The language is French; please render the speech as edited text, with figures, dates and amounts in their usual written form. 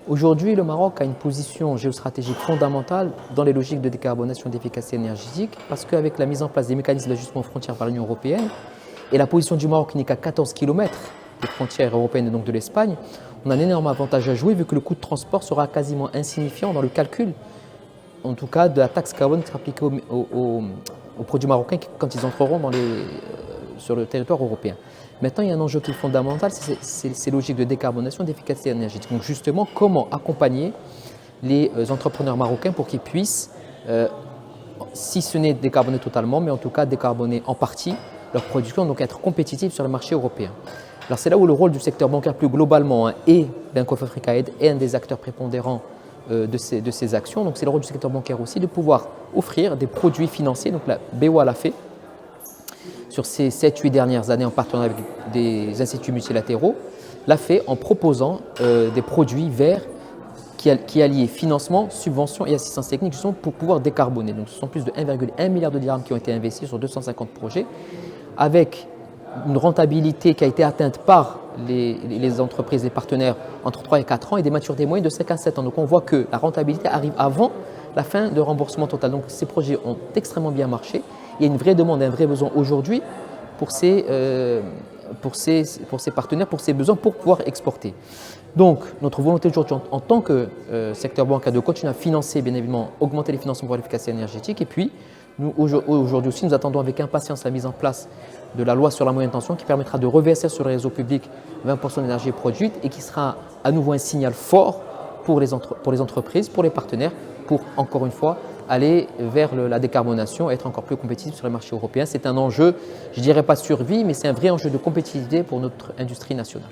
Aujourd'hui, le Maroc a une position géostratégique fondamentale dans les logiques de décarbonation et d'efficacité énergétique parce qu'avec la mise en place des mécanismes d'ajustement aux frontières par l'Union européenne et la position du Maroc qui n'est qu'à 14 km des frontières européennes et donc de l'Espagne, on a un énorme avantage à jouer vu que le coût de transport sera quasiment insignifiant dans le calcul, en tout cas, de la taxe carbone qui sera appliquée aux produits marocains quand ils entreront sur le territoire européen. Maintenant, il y a un enjeu qui est fondamental, c'est ces logiques de décarbonation et d'efficacité énergétique. Donc justement, comment accompagner les entrepreneurs marocains pour qu'ils puissent, si ce n'est décarboner totalement, mais en tout cas décarboner en partie leur production, donc être compétitifs sur le marché européen. Alors c'est là où le rôle du secteur bancaire plus globalement et Bank of Africa Aid est un des acteurs prépondérants de ces actions. Donc c'est le rôle du secteur bancaire aussi de pouvoir offrir des produits financiers. Donc la BOA l'a fait sur ces 7-8 dernières années en partenariat avec des instituts multilatéraux, l'a fait en proposant des produits verts qui allient financement, subvention et assistance technique justement pour pouvoir décarboner. Donc ce sont plus de 1,1 milliard de dirhams qui ont été investis sur 250 projets avec une rentabilité qui a été atteinte par les entreprises, les partenaires entre 3 et 4 ans et des maturités moyennes de 5 à 7 ans. Donc on voit que la rentabilité arrive avant la fin de remboursement total. Donc ces projets ont extrêmement bien marché. Il y a une vraie demande, un vrai besoin aujourd'hui pour ces partenaires, pour ces besoins, pour pouvoir exporter. Donc notre volonté aujourd'hui en tant que secteur bancaire de continuer à financer, bien évidemment, augmenter les financements pour l'efficacité énergétique. Et puis nous, aujourd'hui aussi, nous attendons avec impatience la mise en place de la loi sur la moyenne tension qui permettra de reverser sur le réseau public 20% d'énergie produite et qui sera à nouveau un signal fort pour les entreprises, pour les partenaires, pour encore une fois aller vers la décarbonation et être encore plus compétitif sur les marchés européens. C'est un enjeu, je ne dirais pas de survie, mais c'est un vrai enjeu de compétitivité pour notre industrie nationale.